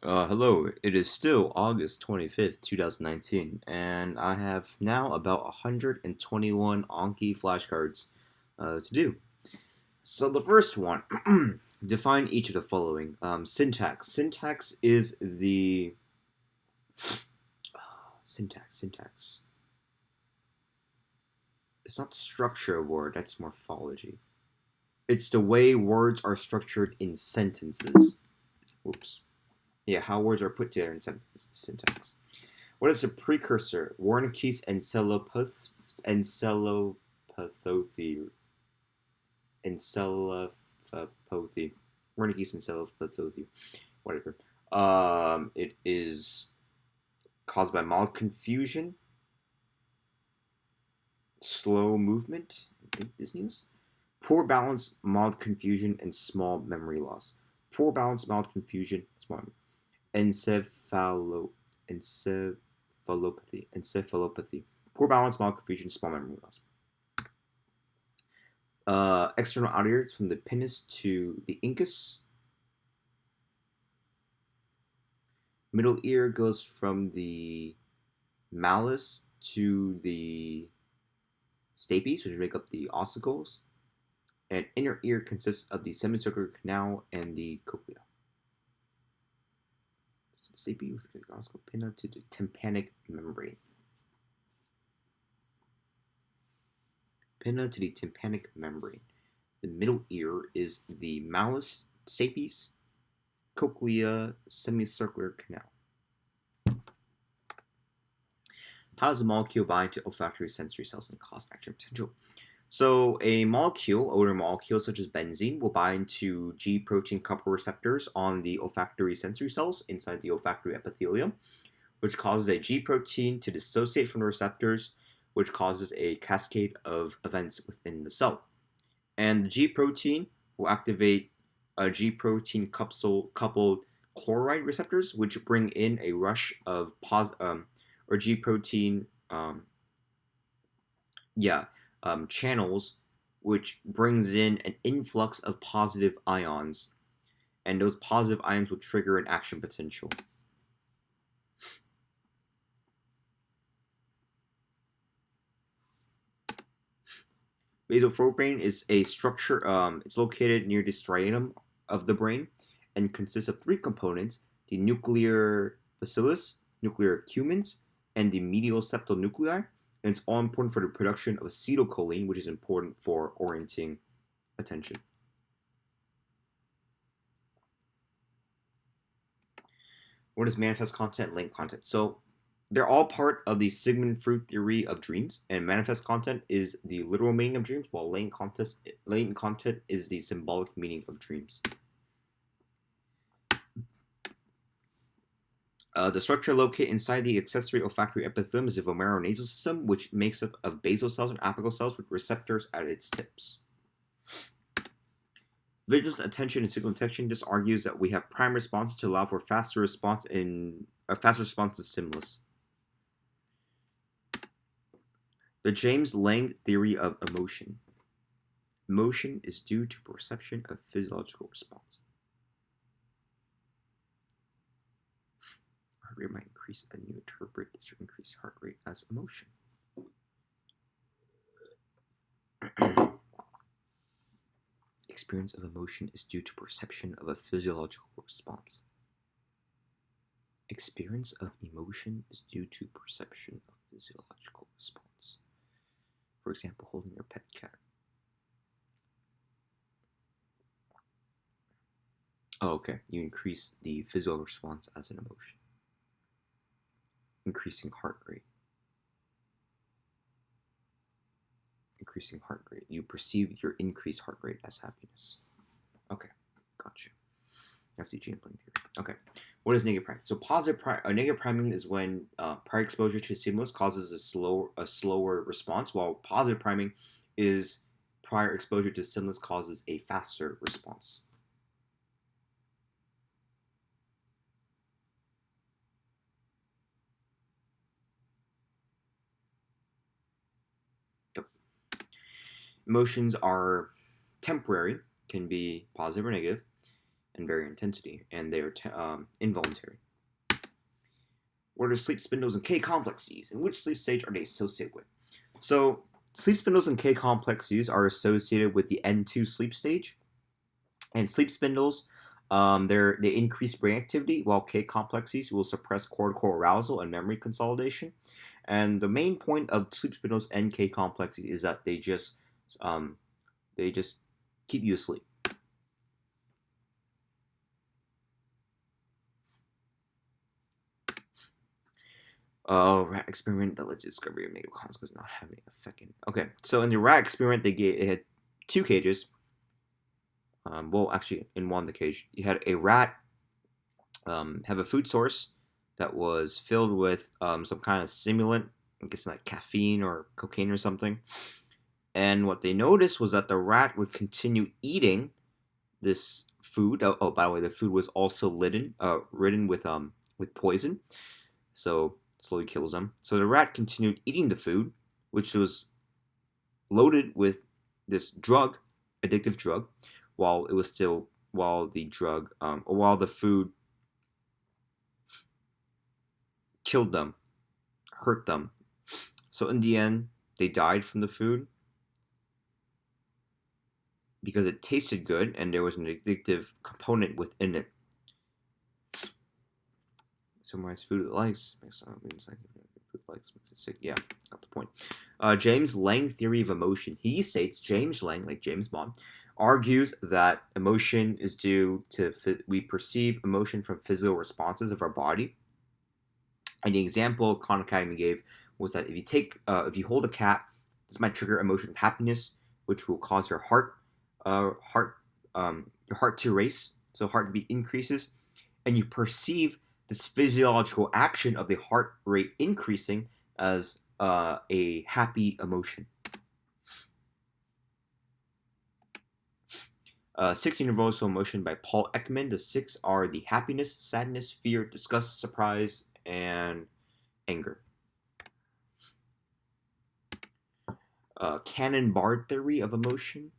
Hello, it is still August 25th, 2019, and I have now about 121 Anki flashcards to do. So the first one, define each of the following. Syntax. Syntax is the... syntax. It's not structure of word, that's morphology. It's the way words are structured in sentences. Whoops. Yeah, how words are put together in syntax. What is a precursor? Wernicke's encephalopathy. Encephalopathy. Wernicke's encephalopathy. Whatever. It is caused by mild confusion, slow movement. I think this news. Poor balance, mild confusion, and small memory loss. Poor balance, mild confusion, small memory. Encephalopathy. Poor balance, mild confusion, small memory loss. External outer ears from the pinus to the incus. Middle ear goes from the malleus to the stapes, which make up the ossicles. And inner ear consists of the semicircular canal and the cochlea. Stapes, which is the ossicle pinna to the tympanic membrane. Pinna to the tympanic membrane. The middle ear is the malleus stapes, cochlea, semicircular canal. How does a molecule bind to olfactory sensory cells and cause action potential? So a molecule, odor molecule such as benzene, will bind to G protein couple receptors on the olfactory sensory cells inside the olfactory epithelium, which causes a G protein to dissociate from the receptors, which causes a cascade of events within the cell. And the G protein will activate a G protein coupled chloride receptors, which bring in a rush of or G protein channels, which brings in an influx of positive ions, and those positive ions will trigger an action potential. Basal forebrain is a structure, it's located near the striatum of the brain and consists of three components: the nuclear bacillus, nuclear accumbens, and the medial septal nuclei. And it's all important for the production of acetylcholine, which is important for orienting attention. What is manifest content, latent content? So they're all part of the Sigmund Freud theory of dreams, and manifest content is the literal meaning of dreams, while latent content is the symbolic meaning of dreams. The structure located inside the accessory olfactory epithelium is the vomeronasal system, which makes up of basal cells and apical cells with receptors at its tips. Vigilance, attention, and signal detection just argues that we have prime responses to allow for faster response to stimulus. The James Lange theory of emotion. Emotion is due to perception of physiological response. Heart rate might increase, and you interpret this increased heart rate as emotion. Experience of emotion is due to perception of a physiological response. Experience of emotion is due to perception of physiological response. For example, holding your pet cat. Oh, okay. You increase the physical response as an emotion. Increasing heart rate. Increasing heart rate. You perceive your increased heart rate as happiness. Okay, gotcha. That's the James Lange theory. Okay, what is negative priming? So negative priming is when prior exposure to a stimulus causes a slower response, while positive priming is prior exposure to stimulus causes a faster response. Emotions are temporary, can be positive or negative. and very intensity, and they are involuntary. What are sleep spindles and K complexes, and which sleep stage are they associated with? So, sleep spindles and K complexes are associated with the N2 sleep stage, and sleep spindles, they increase brain activity, while K complexes will suppress cortical arousal and memory consolidation. And the main point of sleep spindles and K complexes is that um, they just keep you asleep. Rat experiment that led to discovery of negative consequences not having a fucking. Okay, so in the rat experiment, it had two cages. Well, actually, in one of the cage, you had a rat have a food source that was filled with some kind of stimulant, I guess like caffeine or cocaine or something. And what they noticed was that the rat would continue eating this food. Oh, by the way, the food was also ridden with poison, so slowly kills them. So the rat continued eating the food, which was loaded with this drug, addictive drug, while the food killed them, hurt them. So in the end, they died from the food because it tasted good and there was an addictive component within it. Summarize food it likes. Makes food likes makes it sick. Yeah, got the point. James Lang theory of emotion. He states James Lang, like James Bond, argues that emotion is due to we perceive emotion from physical responses of our body. And the example Khan Academy gave was that if you hold a cat, this might trigger emotion of happiness, which will cause your heart to race, so heartbeat increases, and you perceive this physiological action of the heart rate increasing as a happy emotion. 6 Universal Emotion by Paul Ekman. The 6 are the happiness, sadness, fear, disgust, surprise, and anger. Cannon-Bard theory of emotion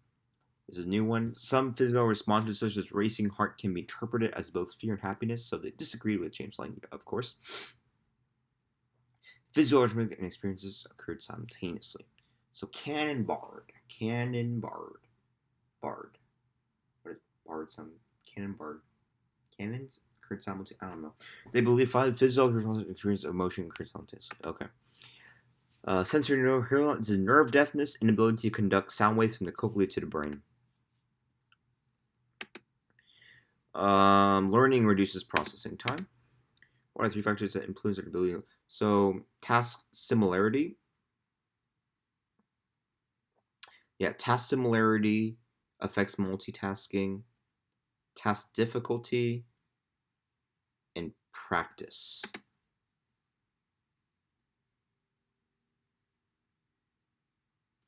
is a new one. Some physical responses, such as racing heart, can be interpreted as both fear and happiness, so they disagreed with James Lang, of course. Physiological experiences occurred simultaneously. So Cannon-Bard. Bard. What is Bard sound? Cannon-Bard. Cannons occurred simultaneously? I don't know. They believe 5 physiological experiences of emotion occurred simultaneously. Okay. Sensory neural is nerve deafness, inability to conduct sound waves from the cochlea to the brain. Learning reduces processing time. What are 3 factors that influence our ability? So, task similarity. Yeah, task similarity affects multitasking, task difficulty, and practice.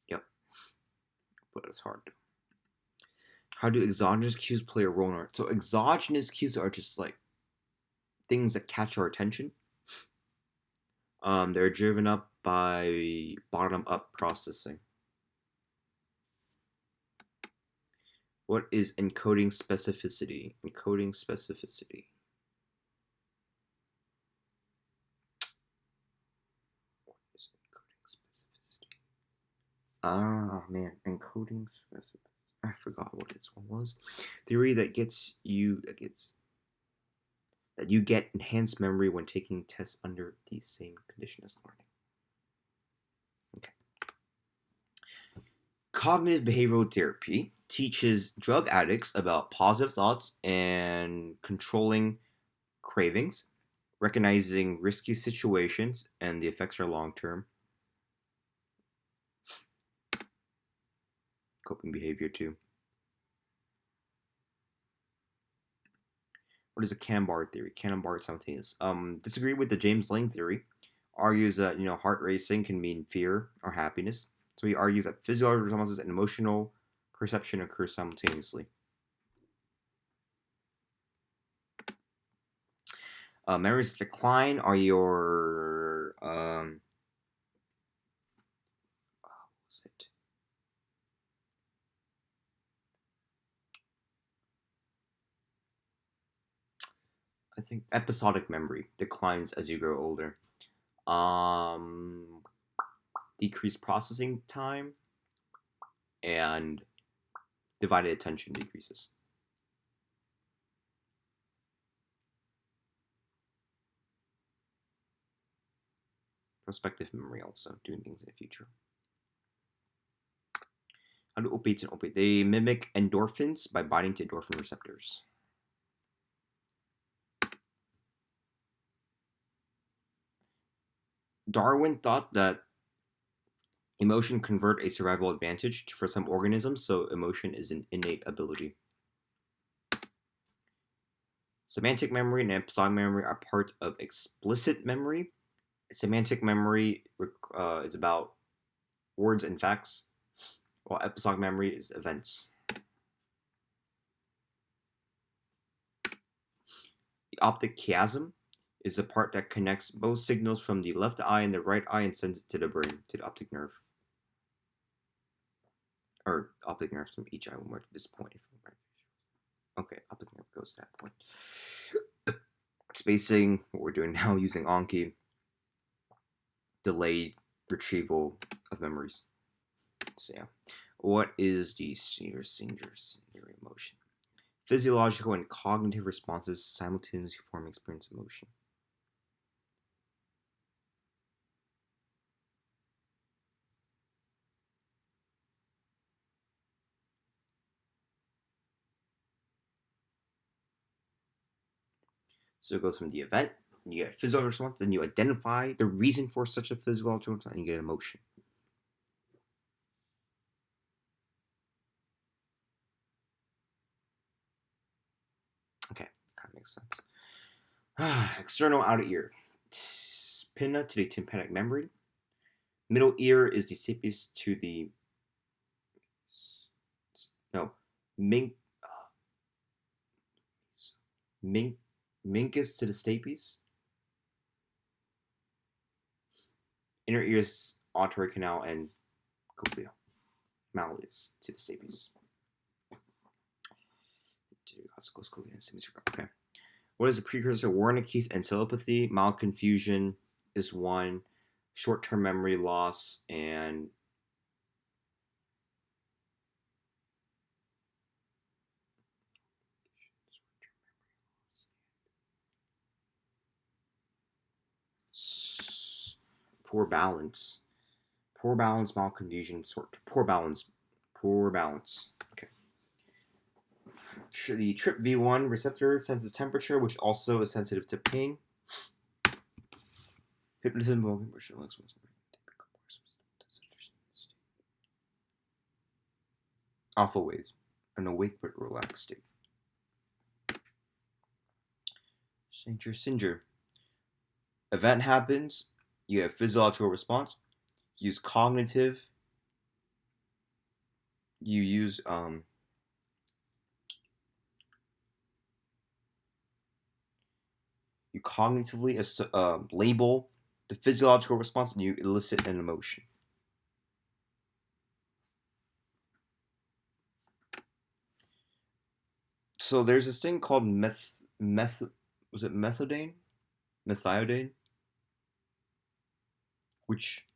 Yep, but it's hard. How do exogenous cues play a role in art? So, exogenous cues are just like things that catch our attention. They're driven up by bottom-up processing. What is encoding specificity? Encoding specificity. What is encoding specificity? Ah, man, encoding specificity. I forgot what this one was. Theory that you get enhanced memory when taking tests under the same condition as learning. Okay. Cognitive behavioral therapy teaches drug addicts about positive thoughts and controlling cravings, recognizing risky situations, and the effects are long term. Coping behavior, too. What is a Cannon-Bard theory? Cannon-Bard simultaneous. Disagree with the James Lang theory. Argues that heart racing can mean fear or happiness. So he argues that physiological responses and emotional perception occur simultaneously. Memories decline are your what was it? I think episodic memory declines as you grow older. Um, Decreased processing time and divided attention decreases. Prospective memory also, doing things in the future. How do opiates and opiates? They mimic endorphins by binding to endorphin receptors. Darwin thought that emotion convert a survival advantage for some organisms, so emotion is an innate ability. Semantic memory and episodic memory are parts of explicit memory. Semantic memory is about words and facts, while episodic memory is events. The optic chiasm is the part that connects both signals from the left eye and the right eye and sends it to the brain, to the optic nerve. Or optic nerves from each eye when we're at this point. Okay, optic nerve goes to that point. Spacing, what we're doing now using Anki, delayed retrieval of memories. So yeah, what is the Singer emotion? Physiological and cognitive responses simultaneously form experience emotion. So it goes from the event, you get a physiological response, then you identify the reason for such a physiological response, and you get emotion. Okay, kind of makes sense. External outer ear. Pinna to the tympanic membrane. Middle ear is the stapes to the no mink mink mincus to the stapes. Inner ear is auditory canal and cochlea. Malleus to the stapes. Okay. What is the precursor? Wernicke's encephalopathy. Mild confusion is one. Short-term memory loss and poor balance. Poor balance, mild confusion, poor balance. Okay. The TRPV1 receptor senses temperature, which also is sensitive to pain. Hypnotism, alpha waves, an awake but relaxed state. Singer. Event happens, you have physiological response, you use cognitive, you use you cognitively label the physiological response and you elicit an emotion. So there's this thing called methadone, which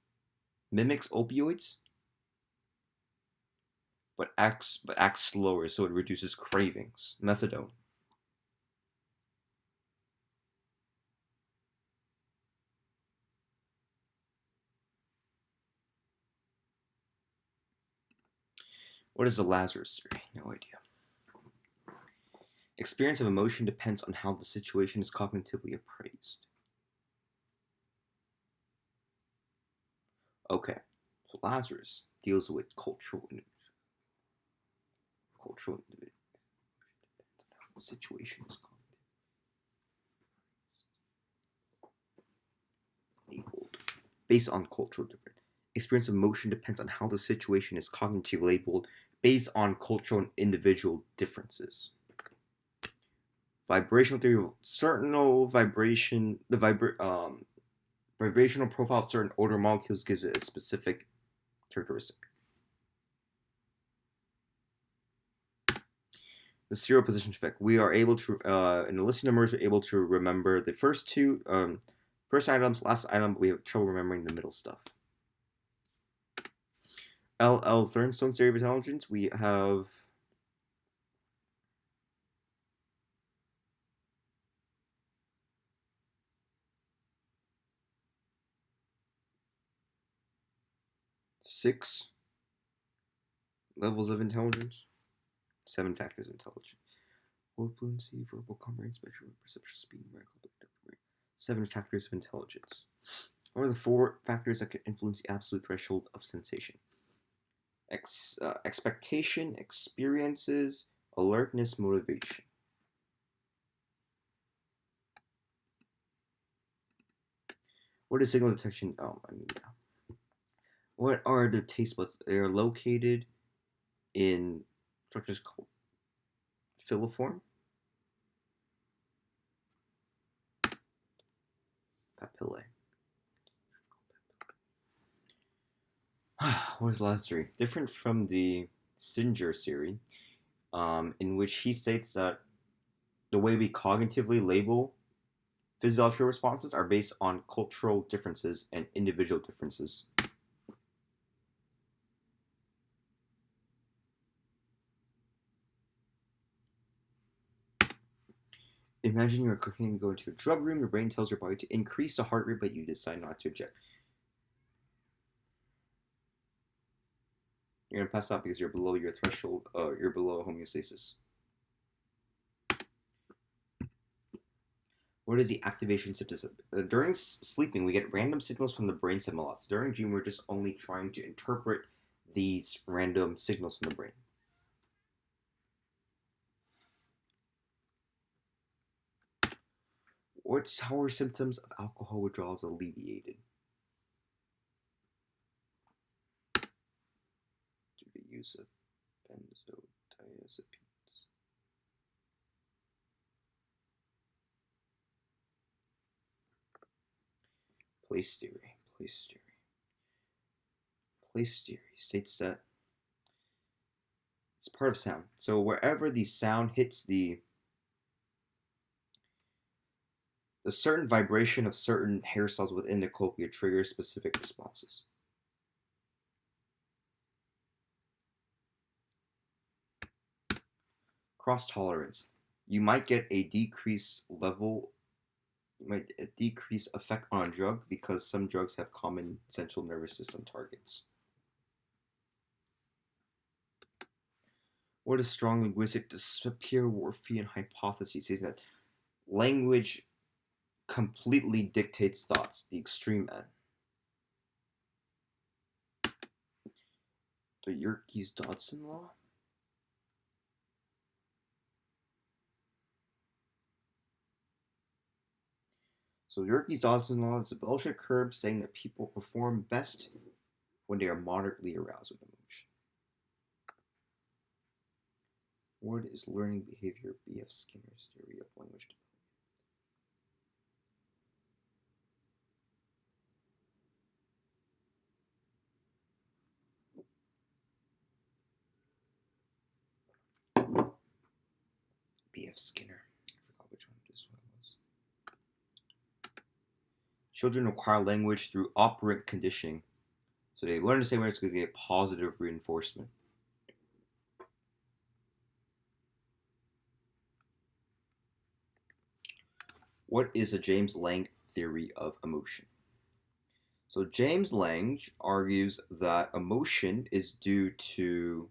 mimics opioids, but acts slower, so it reduces cravings. Methadone. What is the Lazarus theory? No idea. Experience of emotion depends on how the situation is cognitively appraised. Okay, so Lazarus deals with cultural individual. The situation is labeled based on cultural difference. Experience of emotion depends on how the situation is cognitively labeled based on cultural and individual differences. Vibrational theory, certain vibrational profile of certain odor molecules gives it a specific characteristic. The serial position effect. We are able to, in the listing numbers, we're able to remember the first two, first items, last item, but we have trouble remembering the middle stuff. L.L. Thornstone's theory of intelligence, we have six levels of intelligence, 7 factors of intelligence. Word fluency, verbal comprehension, spatial perception, speed, numerical, 7 factors of intelligence. What are the 4 factors that can influence the absolute threshold of sensation? Expectation, experiences, alertness, motivation. What is signal detection? What are the taste buds? They are located in structures called filiform, papillae. What is the last theory? Different from the Singer theory, in which he states that the way we cognitively label physiological responses are based on cultural differences and individual differences. Imagine you're cooking and go into a drug room, your brain tells your body to increase the heart rate, but you decide not to inject. You're going to pass out because you're below your threshold, you're below homeostasis. What is the activation symptoms? During sleeping, we get random signals from the brain stimulus. During dream, we're just only trying to interpret these random signals from the brain. How are symptoms of alcohol withdrawals alleviated? Due to use of benzodiazepines. Place theory. Place theory states that it's part of sound. So wherever the sound hits the certain vibration of certain hair cells within the cochlea triggers specific responses. Cross tolerance. You might get a decreased effect on a drug because some drugs have common central nervous system targets. What is strong linguistic? The Sapir-Whorfian hypothesis says that language completely dictates thoughts, the extreme end. The Yerkes-Dodson law? So Yerkes-Dodson law is a bell-shaped curve saying that people perform best when they are moderately aroused with emotion. What is learning behavior? B.F. Skinner's theory of language development. B.F. Skinner. I forgot which one this one was. Children acquire language through operant conditioning. So they learn to say words because they get positive reinforcement. What is a James Lange theory of emotion? So James Lange argues that emotion is due to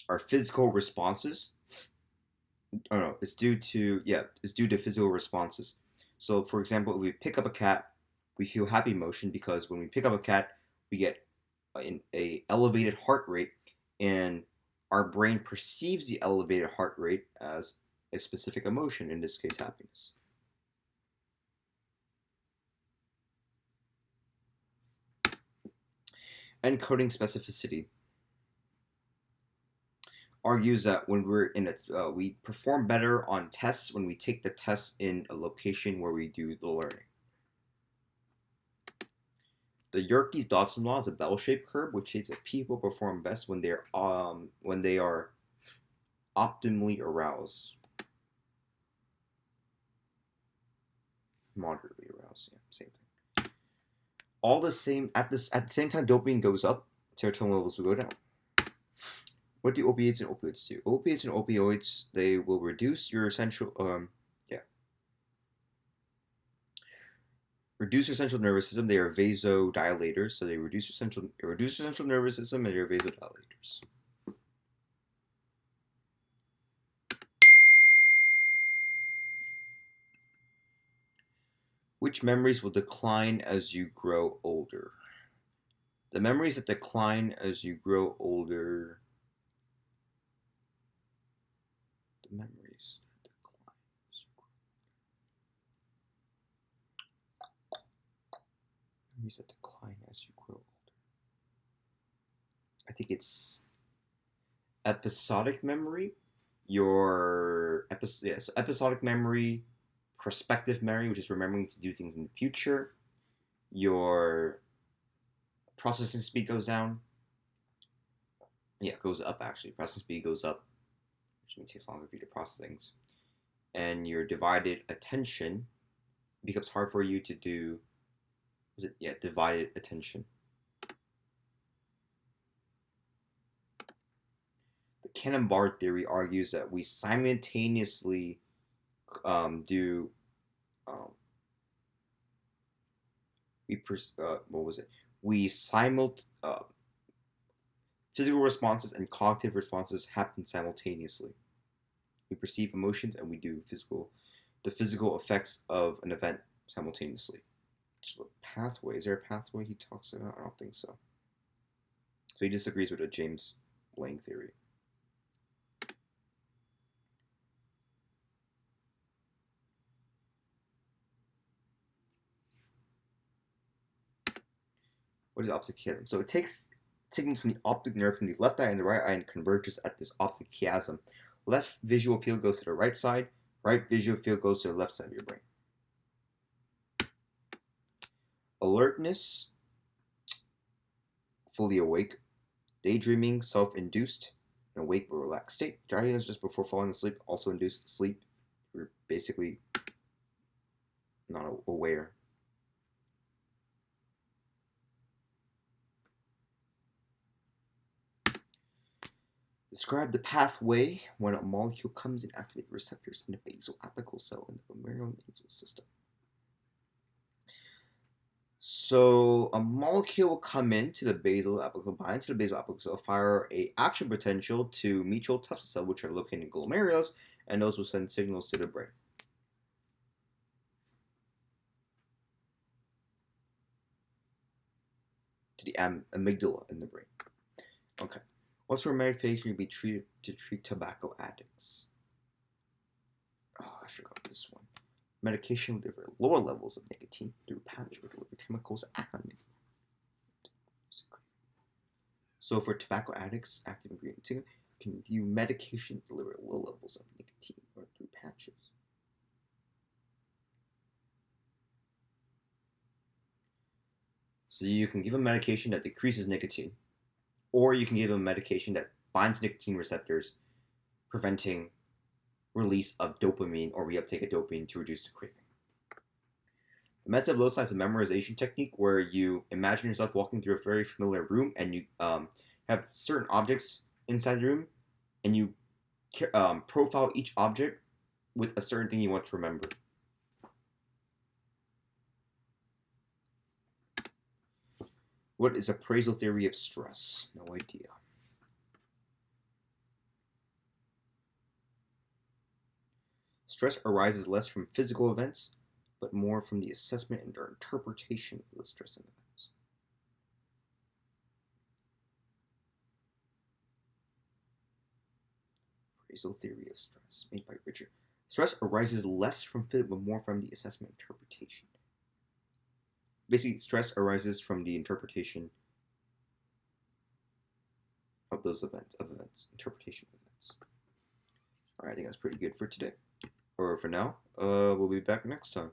our physical responses. Oh no, it's due to physical responses. So for example, if we pick up a cat, we feel happy emotion because when we pick up a cat, we get an elevated heart rate, and our brain perceives the elevated heart rate as a specific emotion, in this case, happiness. Encoding specificity argues that when we're in we perform better on tests when we take the test in a location where we do the learning. The Yerkes-Dodson law is a bell-shaped curve, which states that people perform best when they are optimally aroused. Moderately aroused, yeah, same thing. All the same at the same time dopamine goes up, serotonin levels will go down. What do opiates and opioids do? Opiates and opioids, they will reduce your central reduce your central nervous system. They are vasodilators, so they reduce your central nervous system, and they're vasodilators. Which memories will decline as you grow older? The memories that decline as you grow older. The memories that decline as you grow. Memories that decline as you grow older. I think it's episodic memory. Episodic memory, prospective memory, which is remembering to do things in the future. Your processing speed goes down. Yeah, it goes up actually. Processing speed goes up, which means it takes longer for you to process things. And your divided attention becomes hard for you to do. Divided attention. The Cannon-Barr theory argues that we simultaneously do physical responses and cognitive responses happen simultaneously. We perceive emotions and we do the physical effects of an event simultaneously. So pathway, is there a pathway he talks about? I don't think so. So he disagrees with the James Lange theory. What is optic chiasm? So it takes signals from the optic nerve from the left eye and the right eye and converges at this optic chiasm. Left visual field goes to the right side, right visual field goes to the left side of your brain. Alertness, fully awake. Daydreaming, self-induced, an awake but relaxed state. Drowsiness just before falling asleep also induces sleep. You're basically not aware. Describe the pathway when a molecule comes and activates receptors in the basal apical cell in the glomerular nasal system. So a molecule will come into the basal apical, bind to the basal apical cell, fire a action potential to medial tuft cells, which are located in glomerulus, and those will send signals to the brain. To the amygdala in the brain. Okay. What sort of medication would be treated to treat tobacco addicts? Oh, I forgot this one. Medication will deliver lower levels of nicotine through patch or deliver chemicals act on nicotine. So for tobacco addicts, active ingredient can view medication deliver low levels of nicotine or through patches. So you can give a medication that decreases nicotine, or you can give them a medication that binds nicotine receptors, preventing release of dopamine or reuptake of dopamine to reduce the craving. The method of Loci is a memorization technique where you imagine yourself walking through a very familiar room and you have certain objects inside the room and you profile each object with a certain thing you want to remember. What is appraisal theory of stress? No idea. Stress arises less from physical events, but more from the assessment and interpretation of the stress events. Appraisal theory of stress, made by Richard. Stress arises less from physical, but more from the assessment and interpretation. Basically, stress arises from the interpretation of those events, interpretation of events. All right, I think that's pretty good for today, or for now. We'll be back next time.